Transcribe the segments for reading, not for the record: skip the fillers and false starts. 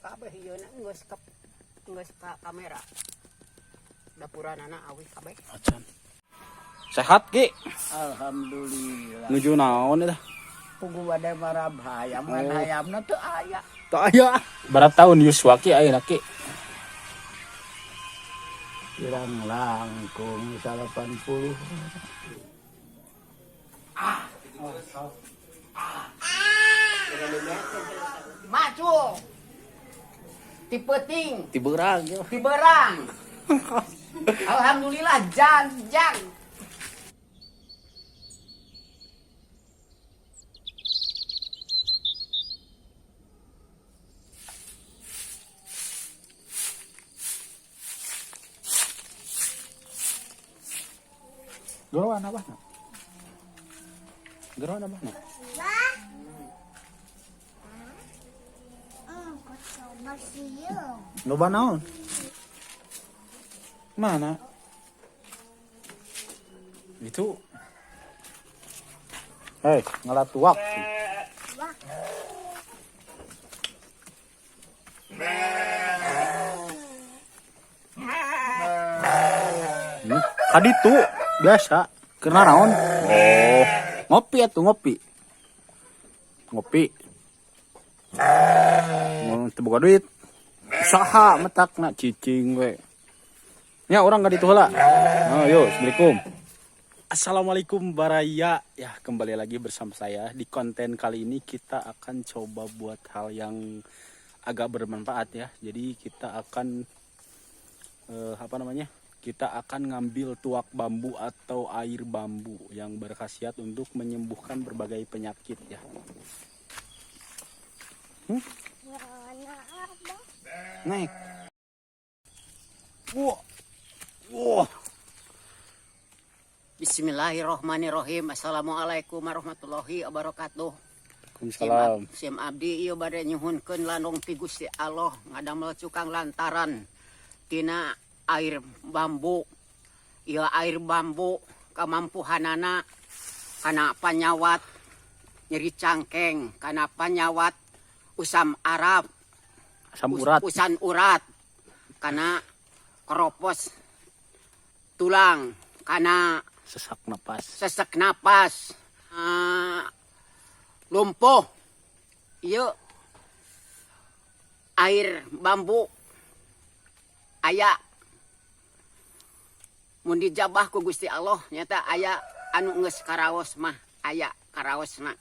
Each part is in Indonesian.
kabeh ieu na geus ka kamera. Dapuranana awi kabeh. Acan. Sehat Ki? Alhamdulillah. Nuju naon eta? Pugu bade marab hayam ngan hayamna teu aya. Teu aya. Berapa tahun Yuswa Ki ayeuna Ki? Kirang langkung 80. Maju. Tipeting, Ti beurang ya. tiberang. Alhamdulillah janjang. Gerawan apa? Gerawan apa? Loba naon? Mana? Itu. Hei, ngalatuak. Kaditu biasa. Karena naon? Oh, ngopi atuh ngopi. Ngopi. Mau buka duit. Usaha metak nak cicing we. Ya orang gak ditu heula. Oh, yo, assalamualaikum. Assalamualaikum Baraya. Ya, kembali lagi bersama saya. Di konten kali ini kita akan coba buat hal yang agak bermanfaat ya. Jadi kita akan kita akan ngambil tuak bambu atau air bambu yang berkhasiat untuk menyembuhkan berbagai penyakit ya. Naik. Wah. Bismillahirrahmanirrahim. Assalamualaikum warahmatullahi wabarakatuh. Waalaikumsalam. Sim abdi ieu bade nyuhunkeun lanong ti Gusti Allah ngadamel cukang lantaran tina air bambu. Ieu air bambu kamampuhanana kana panyawat nyeri cangkeng, kana panyawat usam Arab, Asam urat. usan urat, kana keropos tulang, kana Sesak napas. sesek napas, lumpuh. Ieu air bambu aya mun dijabah ku Gusti Allah nyata aya anu geus karaos mah aya karaosna.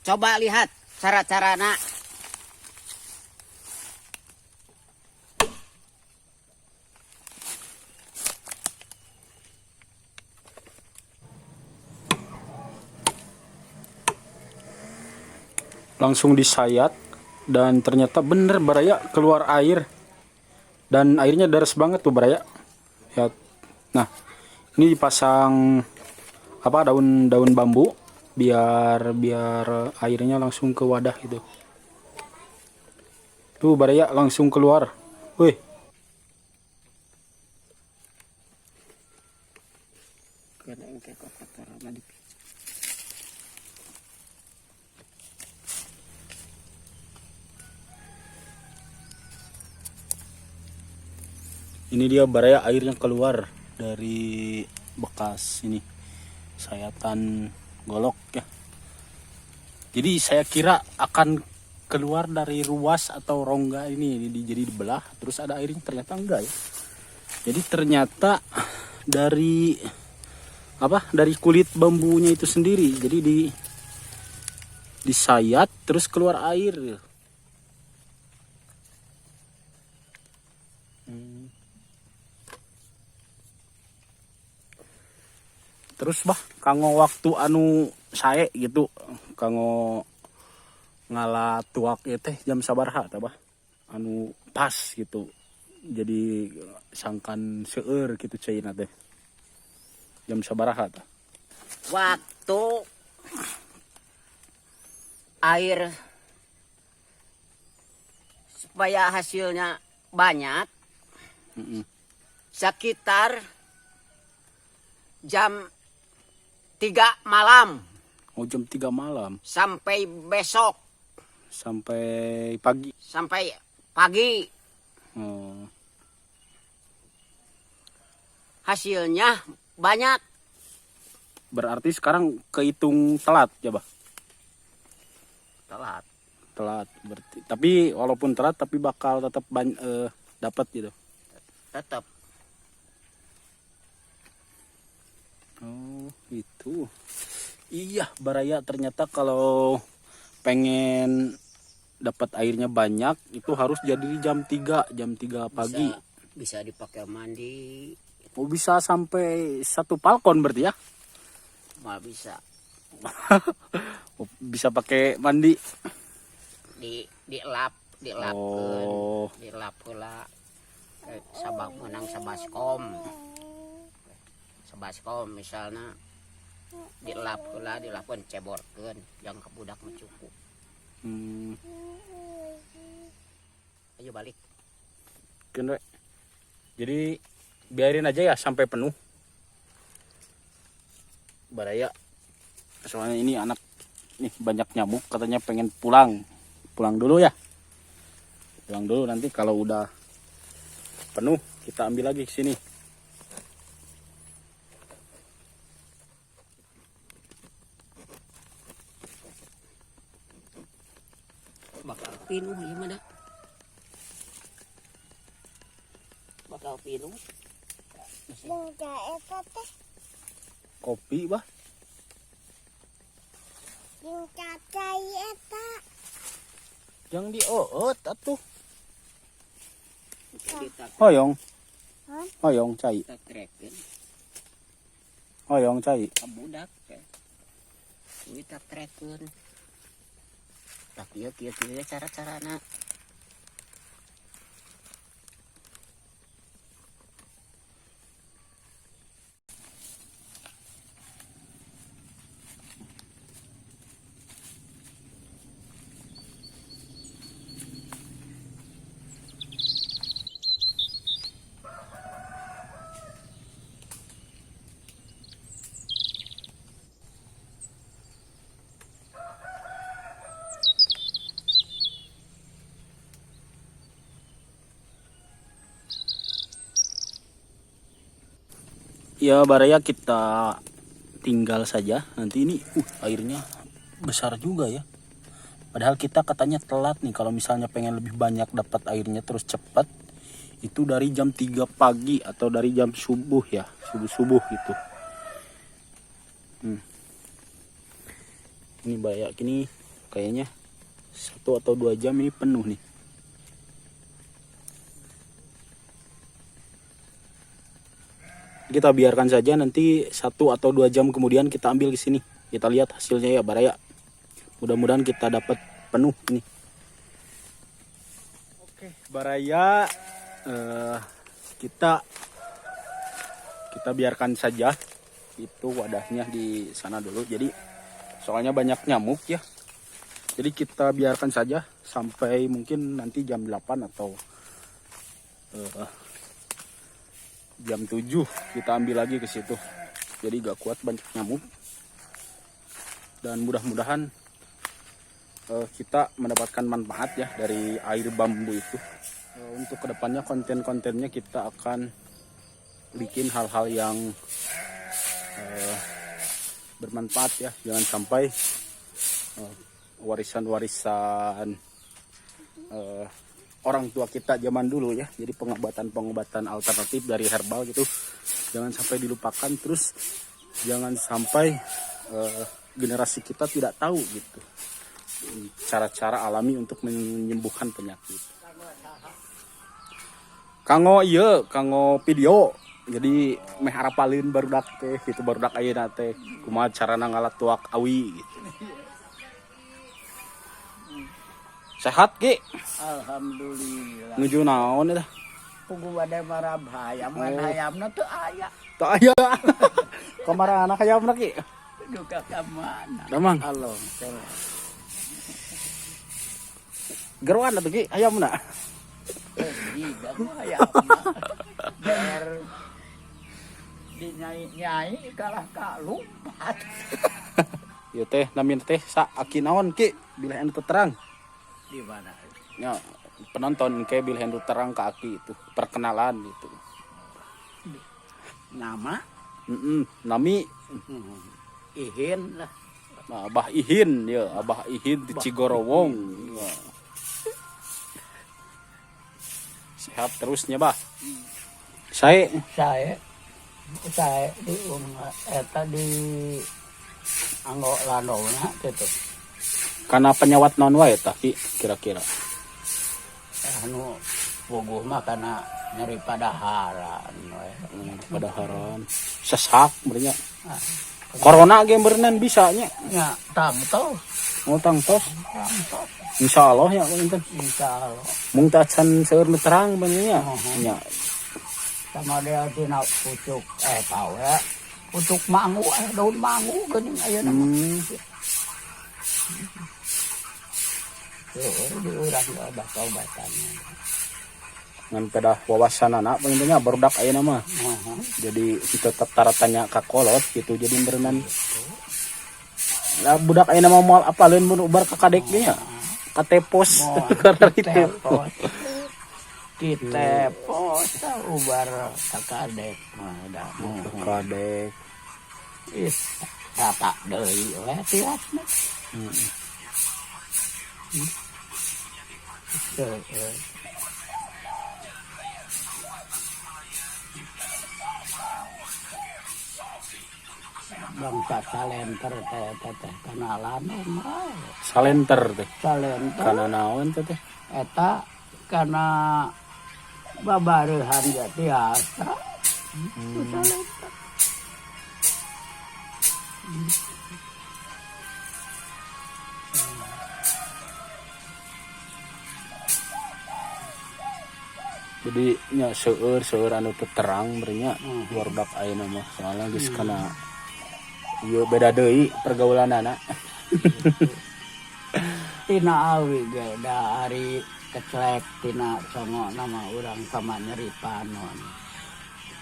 Coba lihat cara-carana. Langsung disayat dan ternyata bener Baraya keluar air dan airnya deras banget tuh Baraya ya. Nah ini dipasang apa daun bambu biar airnya langsung ke wadah gitu tuh Baraya langsung keluar. Wih, ini dia Baraya air yang keluar dari bekas ini sayatan golok ya. Jadi saya kira akan keluar dari ruas atau rongga ini jadi dibelah terus ada airnya, ternyata enggak ya. Jadi ternyata dari kulit bambunya itu sendiri. Jadi disayat terus keluar air. Terus kanggo waktu anu sae gitu, kanggo ngala tuak ya teh jam sabaraha tah anu pas gitu. Jadi sangkan seueur gitu caina teh. Jam sabaraha tah? Waktu air supaya hasilnya banyak, sekitar jam 3 malam Oh, jam 3 malam sampai besok, sampai pagi. sampai pagi. Oh, Hasilnya banyak. berarti sekarang kehitung telat ya, Bah? Telat. Telat berarti. Tapi walaupun telat tapi bakal tetap dapat gitu. Tetap. Oh, itu. Iya, Baraya, ternyata kalau pengen dapat airnya banyak itu harus jadi jam 3 pagi. Bisa dipakai mandi. Oh, bisa sampai 1 palkon berarti ya? Mal bisa Oh, bisa pakai mandi. dilap Oh. dilap heula sabak menang sabaskom misalnya dilap heula dilapkeun ceborkeun yang ke budak mah cukup. Ayo balik. Kene. Jadi biarin aja ya sampai penuh. Baraya. Soalnya ini anak nih banyak nyamuk, katanya pengen pulang. Pulang dulu ya. Pulang dulu, nanti kalau udah penuh kita ambil lagi ke sini. Bakal pinuh ieu mah da. Bakal pinuh. Jeung eta teh, Kopi, Bah. jeung cacai eta. Yang dioot atuh. Kita Hoyong. Hah? Hoyong cai. trekeun Hoyong cai. ka budak teh. Kita trekeun. Tak kieu cara-carana. Ya, Baraya, kita tinggal saja. Nanti ini airnya besar juga ya. Padahal kita katanya telat nih kalau misalnya pengen lebih banyak dapat airnya terus cepat. Itu dari jam 3 pagi atau dari jam subuh ya. Subuh-subuh gitu. Ini Baraya, ini kayaknya 1 atau 2 jam ini penuh nih. Kita biarkan saja, nanti 1 atau 2 jam kemudian kita ambil di sini. Kita lihat hasilnya ya, Baraya. Mudah-mudahan kita dapat penuh ini. Oke, Baraya, kita biarkan saja itu wadahnya di sana dulu. Jadi soalnya banyak nyamuk ya. Jadi kita biarkan saja sampai mungkin nanti jam 8 atau jam 7 kita ambil lagi ke situ. Jadi gak kuat, banyak nyamuk. Dan mudah-mudahan kita mendapatkan manfaat ya dari air bambu itu. Untuk kedepannya konten-kontennya kita akan bikin hal-hal yang bermanfaat ya. Jangan sampai warisan-warisan orang tua kita zaman dulu ya. Jadi pengobatan alternatif dari herbal gitu jangan sampai dilupakan. Terus jangan sampai generasi kita tidak tahu gitu cara-cara alami untuk menyembuhkan penyakit. Kanggo video. Jadi meh harapalin barudak teh gitu, barudak ayeuna teh kumaha carana ngalatuak awi gitu. Sehat Ki? Alhamdulillah. Nuju naon eta? Pugu bade marab hayam ngan hayamna teu aya. Teu aya. Kamara anak hayamna Ki? Duka ka mana? Damang. Allah. geruan atuh Ki hayamna. Iya, ya. Biar dinyai kalah kalumpat. Ieu teh namin teh sa aki naon Ki bilih anu terang. Di mana? Ya penonton ke bilih anu terang ka aki itu perkenalan gitu. Nama Nami Ihin lah. nah, Abah Ihin ya, Abah Ihin di Cigorowong. Ya. Sehat terusnya, Bah. Saya Saya di eta di anggo landona gitu. karena penyawat non wae tah Ki kira-kira. Anu puguh mah kana nyeri padaharan we. Padaharan sesak berenya. Ah, Corona ge berenang bisa nya. nya tangtos. Mau tangtos. Insyaallah ya punten. Insyaallah. Mung tacan seueur nu terang benernya. Nya. Sama dia tina pucuk tahu ya. Pucuk mangu daun mangu geuning ayeuna mah. Di urang ada kaubatannya. Ngan pedah wawasanana pentingnya barudak ayeuna mah. Jadi tetep taratanya ka kolot gitu jadi berenang. Lah budak ayeuna mah moal apaleun mun ubar ka kadek ge nya. Ka tepos karena itu. Ditepos ubar kakadek mah da. Kadek. Is rata deui we tiasna. Bangsa salenter teh kenalan Salenter teh. salenter Kana naon teh teh? eta kana babareuhan ya tiasa salenter. Jadi nya seueur anu teu terang berenya barudak ayeuna mah soalnya geus kana ieu beda deui pergaulanana. Tina awi ge da ari kecelek tina songo nama urang kama nyeri panon.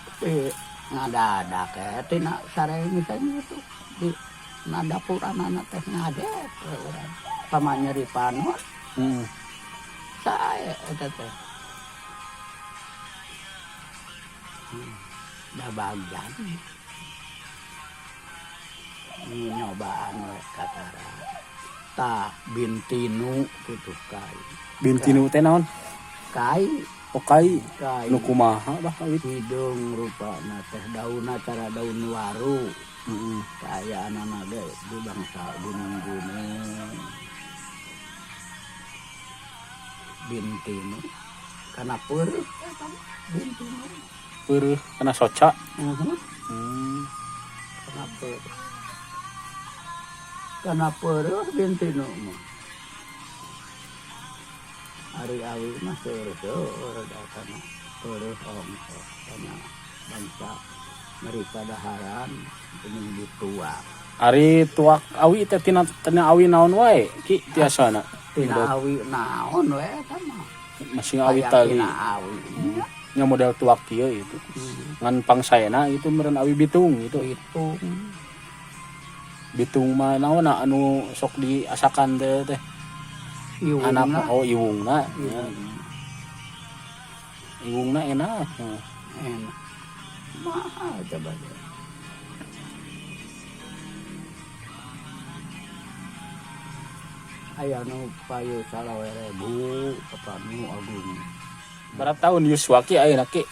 Tapi ngadadak tina sareng misalnya itu di nadapuranana teh ngadek urang kama nyeri panon. Sae eta teh. Da bagian. Nyobaan we katara. Ta bintinu kitu kai. Bintinu teh naon? Kai Okai kai nu kumaha bah awit. hidung rupana teh daunna cara daun waru. Heeh. Kaya anak ge di bangsa gunung-gunung. Bintinu kana peureuh eta bintinu. Peureuh kana soca. Kana peureuh. Kana peureuh bintinu mah. Ari awi mah seueur da kana peureuh ongkos kana bangsa nyeri padaharan geuning dituak. Ari tuak awi teh tina awi naon wae Ki tiasana. Tina awi naon we eta mah. Masih awi tali. Tina awi. Nya model tuak kieu itu. Ngan pangsaena itu meureun awi bitung gitu. Itu Bitung mah naon anu sok diasakan teh. Anak iwungna. Iwungna enak. enak. Mahal coba deh. Aya nu payu 20.000 kapan nu agung. Berapa tahun Yuswa Ki ayeuna Ki?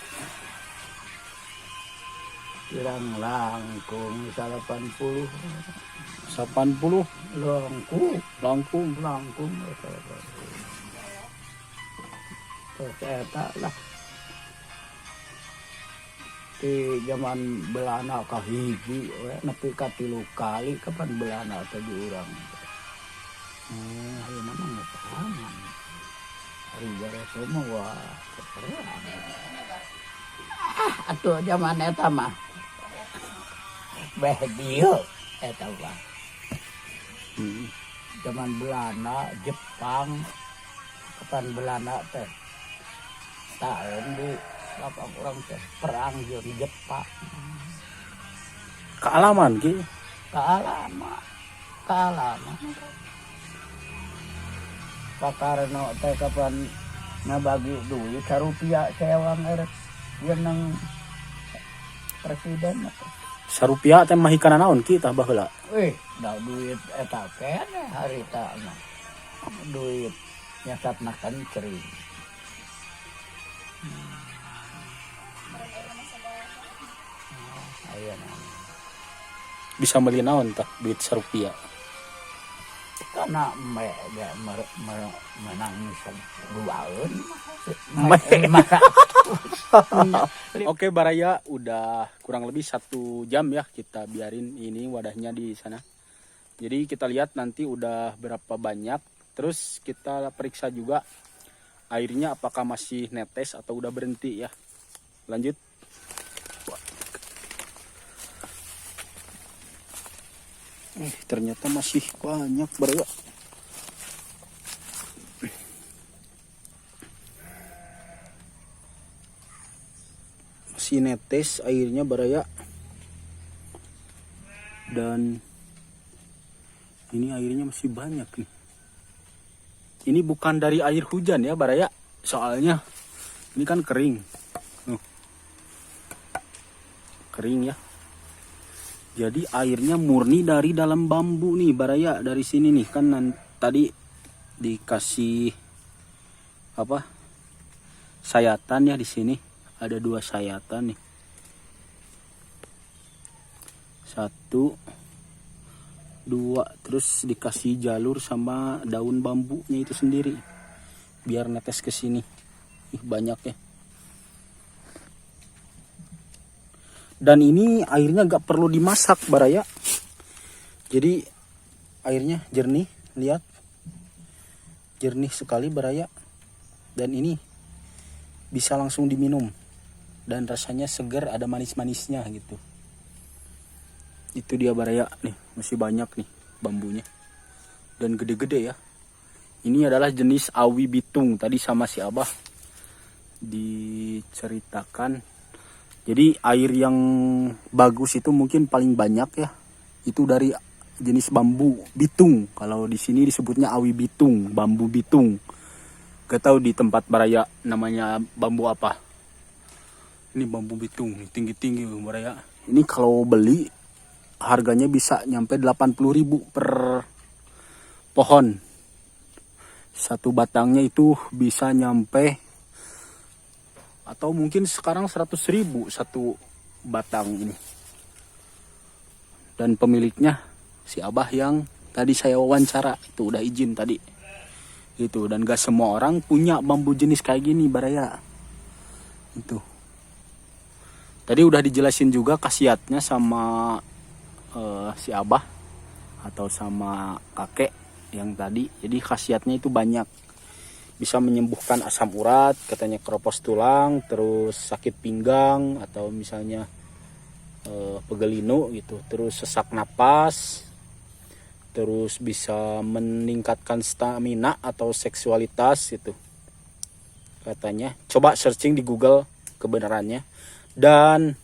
Kirang langkung 80. 80 Langkung langkung. terus eta lah di zaman Belanda kahiji we nepi ka 3 kali kapan Belanda teh di urang. Ayeuna mah geus aman. Ari gara semua wah perang. Atuh zaman eta mah beh dieu eta mah. Zaman Belanda, Jepang, zaman Belanda teh tahun di lapang orang teh perang jeung Jepang Kealaman ki. kealaman Pak Karno teh kapan ngabagi duit rupiah sewang eret yang presiden Sarupiah teh mahikana naon ki tah baheula. da duit eta kene harita mah duit nyasatna kencring aya Bisa beli naon tah duit sarupiah. karena menangis duaeun Oke Baraya, udah kurang lebih 1 jam ya kita biarin ini wadahnya di sana. Jadi kita lihat nanti udah berapa banyak. Terus kita periksa juga airnya apakah masih netes atau udah berhenti ya. Lanjut. Ternyata masih banyak Baraya. Masih netes airnya Baraya. Dan ini airnya masih banyak nih. Ini bukan dari air hujan ya Baraya. Soalnya ini kan kering. Kering ya. Jadi airnya murni dari dalam bambu nih Baraya. Dari sini nih kan tadi dikasih apa? Sayatan ya di sini. Ada 2 sayatan nih. 1, 2, terus dikasih jalur sama daun bambunya itu sendiri. Biar netes ke sini. Banyak ya. Dan ini airnya gak perlu dimasak Baraya. Jadi airnya jernih, lihat. Jernih sekali Baraya. Dan ini bisa langsung diminum. Dan rasanya segar, ada manis-manisnya gitu. Itu dia Baraya nih, masih banyak nih bambunya. Dan gede-gede ya. Ini adalah jenis awi bitung. Tadi sama si Abah diceritakan. Jadi air yang bagus itu mungkin paling banyak ya. Itu dari jenis bambu bitung. Kalau di sini disebutnya awi bitung, bambu bitung. Gak tahu di tempat Baraya namanya bambu apa. Ini bambu bitung, tinggi-tinggi Baraya. Ini kalau beli harganya bisa nyampe 80.000 per pohon. 1 batangnya itu bisa nyampe, atau mungkin sekarang 100.000 1 batang ini. Dan pemiliknya si Abah yang tadi saya wawancara itu udah izin tadi. Itu, dan gak semua orang punya bambu jenis kayak gini Baraya. Itu. Tadi udah dijelasin juga khasiatnya sama si Abah atau sama kakek yang tadi. Jadi khasiatnya itu banyak. Bisa menyembuhkan asam urat, katanya keropos tulang, terus sakit pinggang atau misalnya pegelinu gitu, terus sesak napas, terus bisa meningkatkan stamina atau seksualitas gitu. Katanya, coba searching di Google kebenarannya. Dan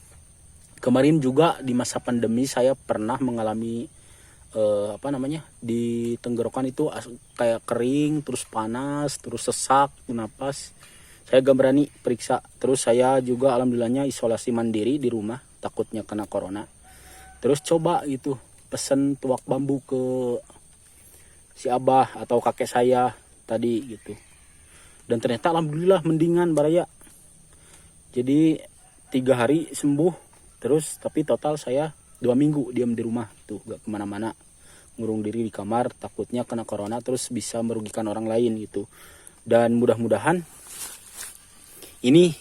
kemarin juga di masa pandemi saya pernah mengalami di tenggorokan itu kayak kering, terus panas, terus sesak, napas. Saya gak berani periksa. Terus saya juga alhamdulillahnya isolasi mandiri di rumah, takutnya kena corona. Terus coba gitu, pesen tuak bambu ke si Abah atau kakek saya tadi gitu. Dan ternyata alhamdulillah mendingan Baraya. Jadi 3 hari sembuh. Terus tapi total saya 2 minggu diam di rumah tuh, gak kemana-mana, ngurung diri di kamar, takutnya kena corona terus bisa merugikan orang lain gitu. Dan mudah-mudahan ini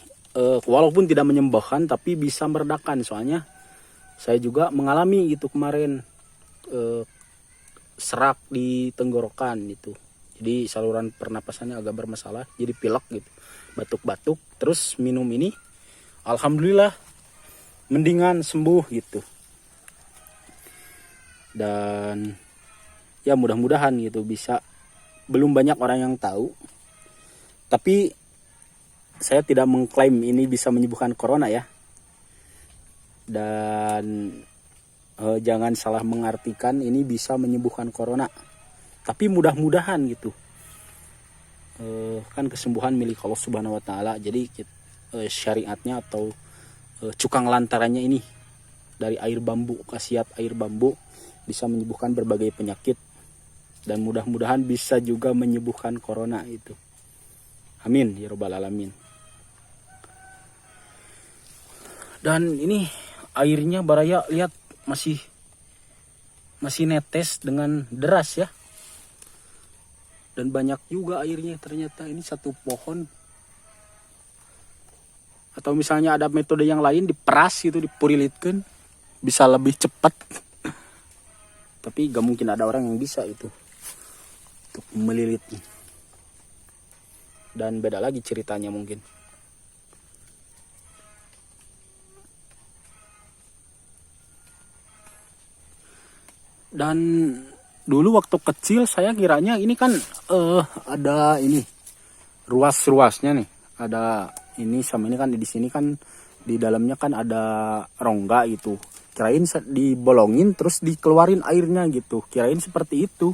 walaupun tidak menyembuhkan tapi bisa meredakan. Soalnya saya juga mengalami gitu kemarin serak di tenggorokan gitu. Jadi saluran pernapasannya agak bermasalah, jadi pilek gitu, batuk-batuk. Terus minum ini alhamdulillah mendingan, sembuh gitu. Dan ya mudah-mudahan gitu bisa. Belum banyak orang yang tahu. Tapi saya tidak mengklaim ini bisa menyembuhkan corona ya. Dan jangan salah mengartikan ini bisa menyembuhkan corona. Tapi mudah-mudahan gitu. Kan kesembuhan milik Allah Subhanahu wa taala. Jadi syariatnya atau cukang lantarannya ini dari air bambu, khasiat air bambu bisa menyembuhkan berbagai penyakit. Dan mudah-mudahan bisa juga menyembuhkan corona itu. Amin ya rabbal alamin. Dan ini airnya Baraya lihat masih netes dengan deras ya. Dan banyak juga airnya ternyata. Ini satu pohon. Atau misalnya ada metode yang lain diperas gitu, dipurilitkan, bisa lebih cepat. Tapi gak mungkin ada orang yang bisa itu untuk melilitnya. Dan beda lagi ceritanya mungkin. Dan dulu waktu kecil saya kiranya ini kan ada ini ruas-ruasnya nih. Ada ini sama ini kan di sini kan di dalamnya kan ada rongga itu. Kirain dibolongin terus dikeluarin airnya gitu. Kirain seperti itu.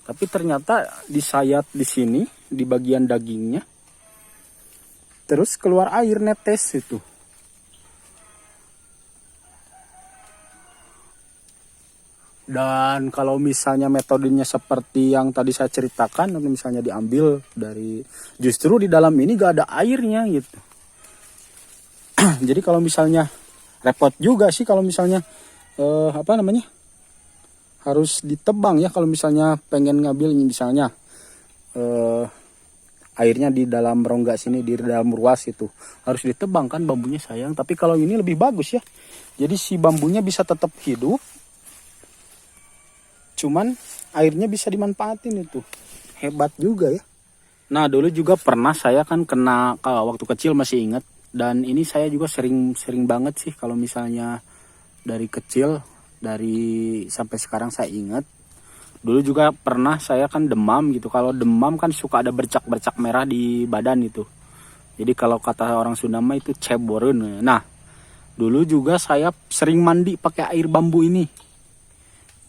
Tapi ternyata disayat di sini di bagian dagingnya. Terus keluar air netes itu. Dan kalau misalnya metodenya seperti yang tadi saya ceritakan, atau misalnya diambil dari justru di dalam ini gak ada airnya gitu. Jadi kalau misalnya repot juga sih kalau misalnya harus ditebang ya kalau misalnya pengen ngambil misalnya airnya di dalam rongga sini di dalam ruas itu harus ditebang kan bambunya sayang. Tapi kalau ini lebih bagus ya. Jadi si bambunya bisa tetap hidup. Cuman airnya bisa dimanfaatin itu. Hebat juga ya. Nah dulu juga pernah saya kan kena waktu kecil masih ingat. Dan ini saya juga sering banget sih kalau misalnya dari kecil. Dari sampai sekarang saya ingat. Dulu juga pernah saya kan demam gitu. Kalau demam kan suka ada bercak-bercak merah di badan itu. Jadi kalau kata orang Sunda mah itu ceboreun. Nah dulu juga saya sering mandi pakai air bambu ini.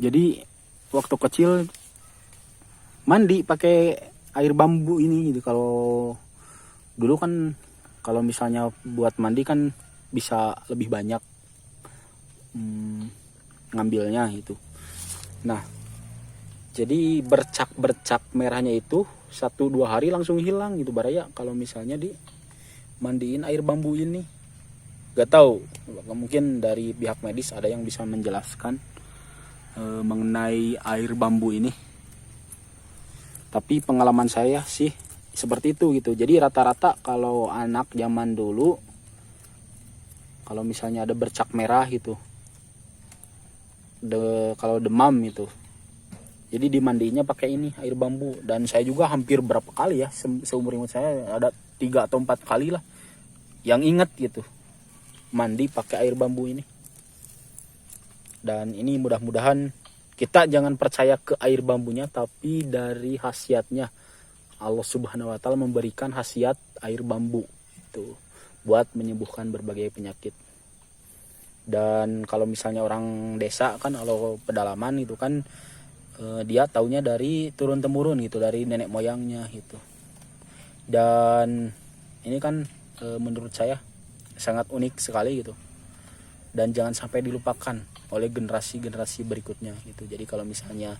Jadi waktu kecil mandi pakai air bambu ini gitu. Kalau dulu kan kalau misalnya buat mandi kan bisa lebih banyak ngambilnya itu. Nah jadi bercak merahnya itu 1-2 hari langsung hilang gitu Baraya. Kalau misalnya dimandiin air bambu ini. Gak tahu mungkin dari pihak medis ada yang bisa menjelaskan mengenai air bambu ini. Tapi pengalaman saya sih seperti itu gitu. Jadi rata-rata kalau anak zaman dulu kalau misalnya ada bercak merah gitu, kalau demam itu, jadi dimandinya pakai ini air bambu. Dan saya juga hampir berapa kali ya seumur hidup saya ada 3 atau 4 kali lah yang ingat gitu mandi pakai air bambu ini. Dan ini mudah-mudahan kita jangan percaya ke air bambunya, tapi dari khasiatnya. Allah Subhanahu wa taala memberikan khasiat air bambu itu buat menyembuhkan berbagai penyakit. Dan kalau misalnya orang desa kan kalau pedalaman itu kan dia taunya dari turun temurun gitu, dari nenek moyangnya gitu. Dan ini kan menurut saya sangat unik sekali gitu. Dan jangan sampai dilupakan oleh generasi-generasi berikutnya gitu. Jadi kalau misalnya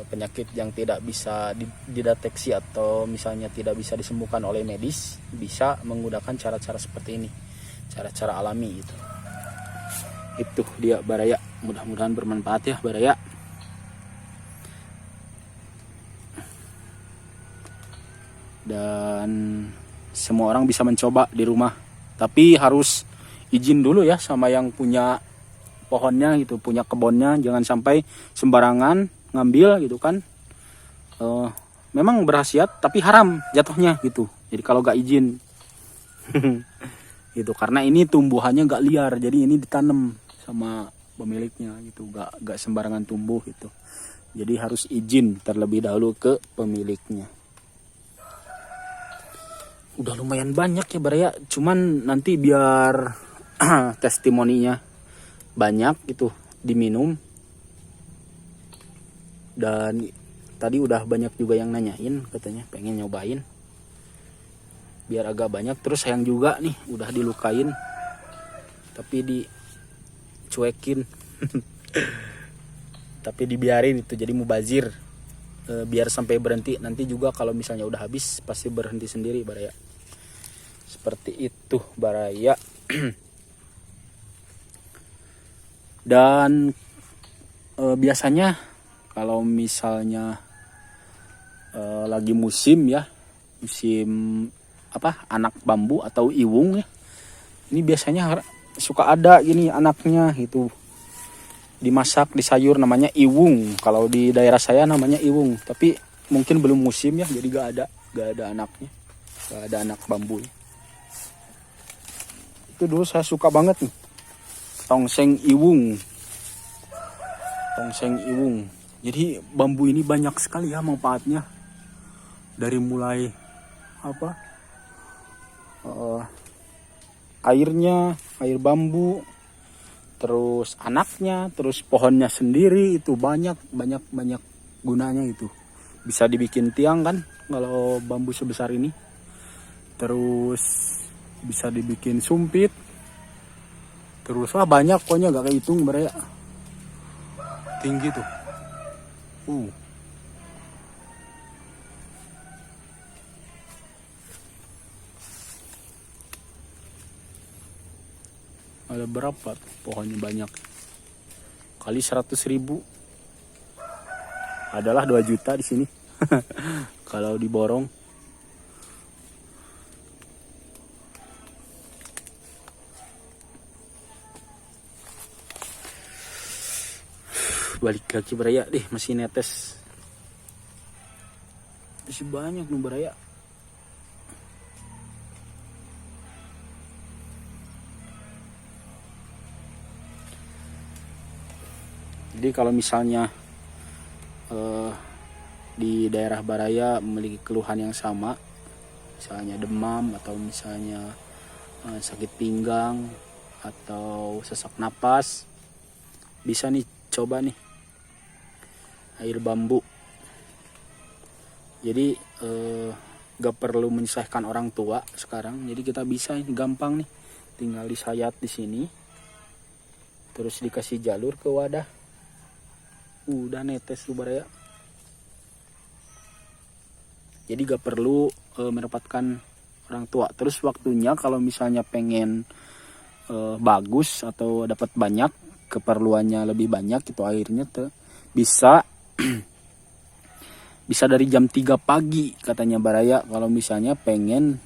penyakit yang tidak bisa dideteksi atau misalnya tidak bisa disembuhkan oleh medis, bisa menggunakan cara-cara seperti ini, cara-cara alami gitu. Itu dia Baraya, mudah-mudahan bermanfaat ya Baraya. Dan semua orang bisa mencoba di rumah, tapi harus izin dulu ya sama yang punya pohonnya gitu, punya kebunnya. Jangan sampai sembarangan ngambil gitu kan. Memang berkhasiat tapi haram jatuhnya gitu. Jadi kalau gak izin gitu, karena ini tumbuhannya gak liar, jadi ini ditanam sama pemiliknya gitu, gak sembarangan tumbuh gitu. Jadi harus izin terlebih dahulu ke pemiliknya. udah lumayan banyak ya Baraya. Cuman nanti biar testimoninya banyak itu diminum. Dan tadi udah banyak juga yang nanyain, katanya pengen nyobain. Biar agak banyak. Terus sayang juga nih udah dilukain tapi dicuekin. Tapi dibiarin itu, jadi mubazir. Biar sampai berhenti. Nanti juga kalau misalnya udah habis pasti berhenti sendiri Baraya. Seperti itu Baraya. Dan biasanya kalau misalnya lagi musim ya, musim apa, anak bambu atau iwung ya, ini biasanya suka ada gini anaknya itu, dimasak di sayur, namanya iwung. Kalau di daerah saya namanya iwung, tapi mungkin belum musim ya, jadi gak ada anaknya, gak ada anak bambu. Itu dulu saya suka banget nih, tongseng iwung. Jadi bambu ini banyak sekali ya manfaatnya, dari mulai apa, airnya, air bambu, terus anaknya, terus pohonnya sendiri itu banyak gunanya itu. Bisa dibikin tiang kan kalau bambu sebesar ini. Terus bisa dibikin sumpit. Terus banyak pokoknya gak kehitung Baraya. Tinggi tuh. Ada berapa tuh pohonnya, banyak kali 100.000 adalah 2 juta di sini. Kalau diborong. Balik lagi Baraya deh, masih netes, masih banyak nih Baraya. Jadi kalau misalnya di daerah Baraya memiliki keluhan yang sama, misalnya demam atau misalnya sakit pinggang atau sesak napas, bisa nih coba nih air bambu. Jadi gak perlu menyusahkan orang tua sekarang. Jadi kita bisa ini gampang nih, tinggal disayat di sini, terus dikasih jalur ke wadah. Udah netes tuh Baraya. Jadi gak perlu merepotkan orang tua. Terus waktunya kalau misalnya pengen bagus atau dapat banyak, keperluannya lebih banyak itu airnya tuh bisa bisa dari jam 3 pagi katanya Baraya, kalau misalnya pengen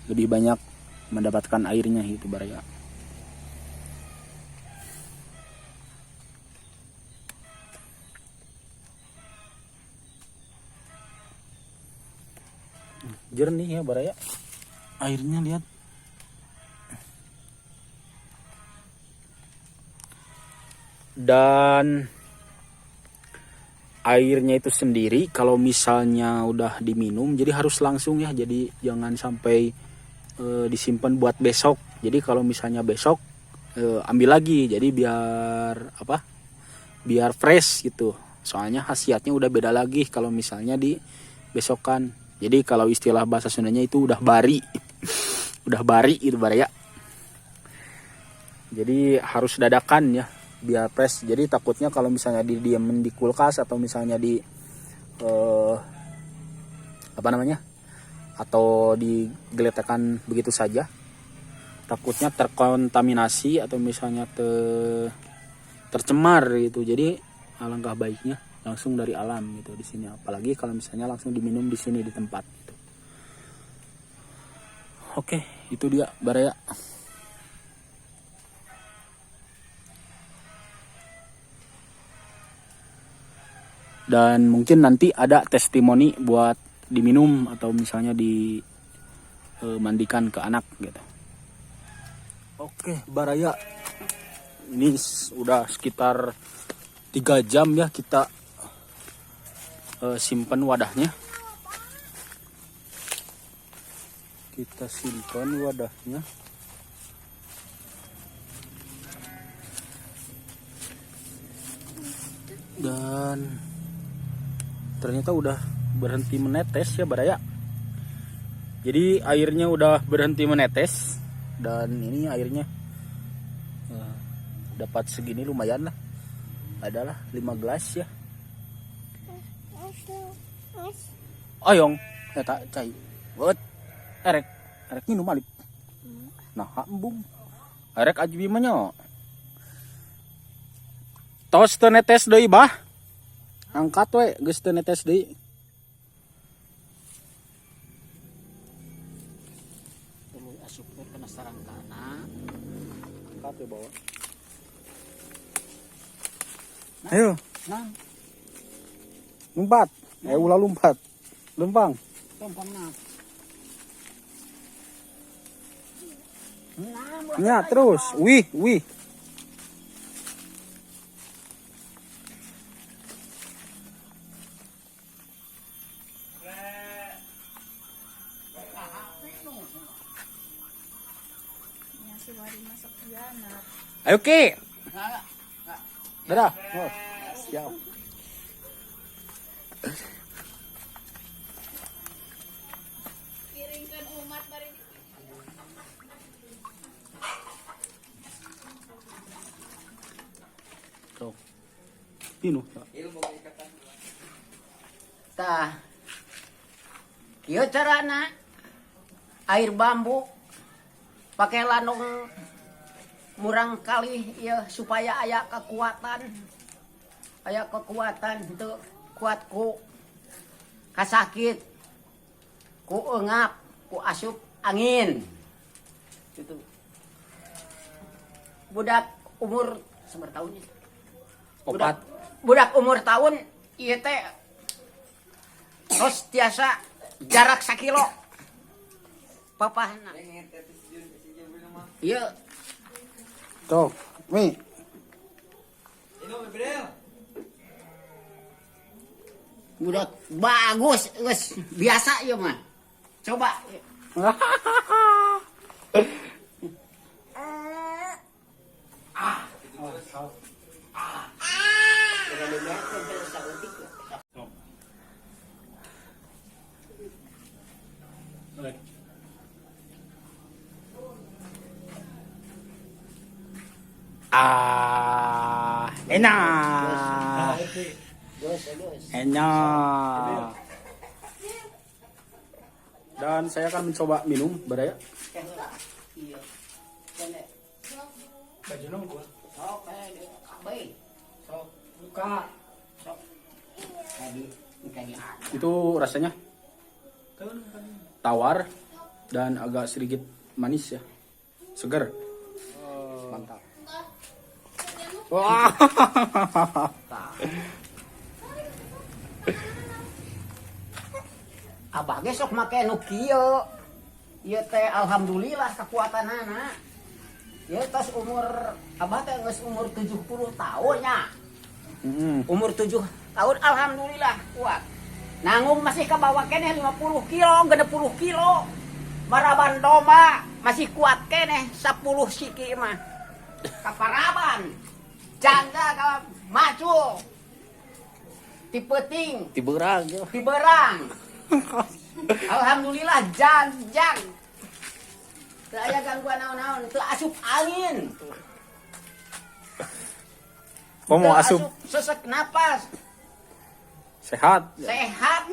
lebih banyak mendapatkan airnya itu Baraya. Jernih ya Baraya airnya, lihat. Dan airnya itu sendiri kalau misalnya udah diminum jadi harus langsung ya, jadi jangan sampai disimpan buat besok. Jadi kalau misalnya besok ambil lagi, jadi biar apa, biar fresh gitu. Soalnya khasiatnya udah beda lagi kalau misalnya di besokan. Jadi kalau istilah bahasa Sundanya itu udah bari. Udah bari itu Baraya. Jadi harus dadakan ya biar fresh. Jadi takutnya kalau misalnya didiamin di kulkas atau misalnya di apa namanya, atau digeletakkan begitu saja, takutnya terkontaminasi atau misalnya tercemar gitu. Jadi alangkah baiknya langsung dari alam gitu di sini, apalagi kalau misalnya langsung diminum di sini di tempat gitu. Oke, itu dia Baraya. Dan mungkin nanti ada testimoni buat diminum atau misalnya dimandikan ke anak gitu. Oke Baraya, ini udah sekitar 3 jam ya kita simpen wadahnya. Kita simpan wadahnya. Dan ternyata udah berhenti menetes ya Baraya. Jadi airnya udah berhenti menetes. Dan ini airnya dapat segini lumayan lah. Adalah 5 gelas ya. Ayong, eta cai. Buat erek minum alip. Nah, embung. Erek aji bimanya. Tos teu netes deui bah. Angkat we geus teu netes deui. Tuluy asupkeun kana sarangkana. Angkat we bawa. Ayo, Nah, lompat. Ulah lompat. Lempang. tompangna. Ya, terus. Wih. Ayo Ki. Dadah. Oh, siap. Tuh. Pino. Tah. Kieu carana air bambu pakai lanung murang kali ya supaya aya kekuatan itu kuat ku kasakit ku engap ku asup angin gitu. Budak umur seberapa tahun ya? Budak umur tahun ieu teh terus tiasa jarak 1 kilo papahna. Iya. Tuh, Mi. Budak bagus, geus biasa ieu mah. Coba. Enak. Enak. Dan saya akan mencoba minum, Baraya. Iya. Baju nong gua. Oke, baik. Sok buka. Tadi Itu rasanya tawar dan agak sedikit manis ya. Segar. Mantap. Wah. Abah ge sok make nu kieu. Ieu teh alhamdulillah kekuatanana. Ieu tos umur abah teh geus umur 70 tahun nya. Umur 7 tahun alhamdulillah kuat. Nanggung masih kabawa keneh 50 kilo, 60 kilo. Maraban domba masih kuat keneh 10 siki mah. Kaparaban. Janda ka maju. Tipeting, Tiberang. tiberang. Alhamdulillah janjang. Teu aya gangguan naon-naon, teu asup angin. Mau Teu asup sesek napas, sehat. sehat.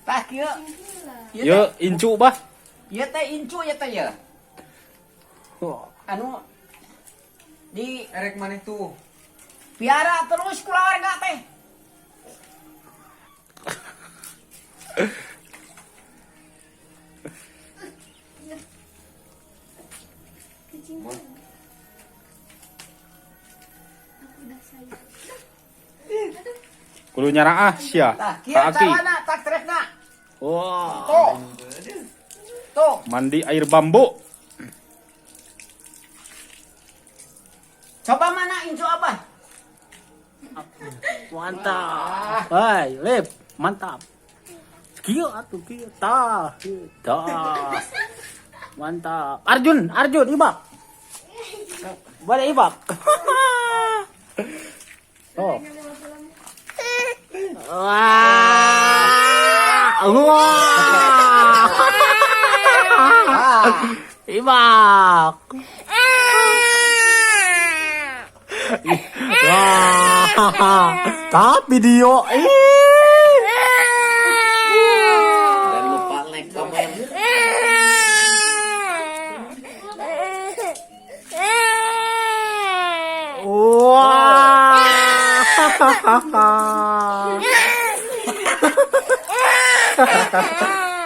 Tah kieu. Yo incu bah. Ieu teh incu ya teh ya. Anu di Erek mana tuh? piara terus keluarga teh. Kudu nyaraah sia. Tah kieu Ka Aki. carana tak tresna. Wah. Tuh. Tuh. Mandi air bambu. Coba mana incu abah? Mantap. Hai, Lip, mantap. Kieu atuh kieu. Tah. Mantap. Arjun, ibak. Boleh ibak. Oh. Wah. Ibak. Wah. Tap video. Dan lupa like komen. Wah.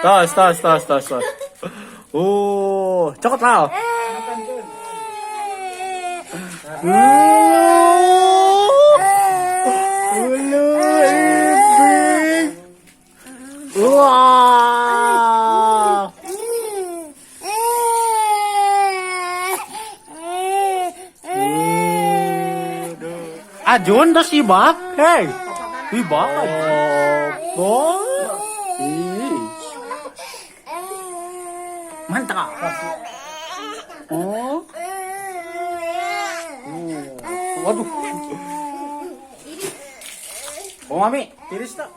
Tos. Cokot lah. Wah. Ajun terus ibak. Hey. Ibak. Oh. Mantap. Oh. Waduh. Oh, Mami, tiris tak?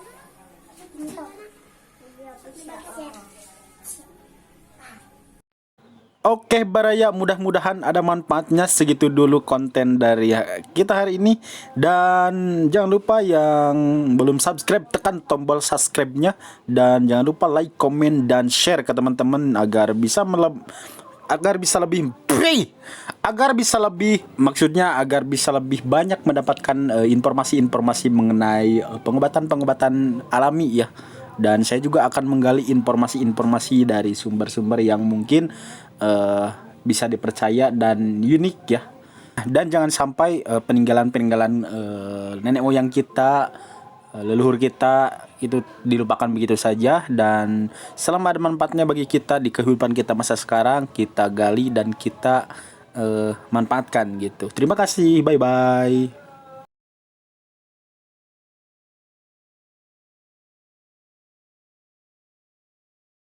Oke Baraya, mudah-mudahan ada manfaatnya. Segitu dulu konten dari kita hari ini. Dan jangan lupa yang belum subscribe, tekan tombol subscribe-nya. Dan jangan lupa like, komen, dan share ke teman-teman agar bisa lebih banyak mendapatkan informasi-informasi mengenai pengobatan alami ya. Dan saya juga akan menggali informasi-informasi dari sumber-sumber yang mungkin bisa dipercaya dan unik ya. Dan jangan sampai peninggalan-peninggalan nenek moyang kita, leluhur kita itu dilupakan begitu saja. Dan selama ada manfaatnya bagi kita di kehidupan kita masa sekarang, kita gali dan kita manfaatkan gitu. Terima kasih, bye bye.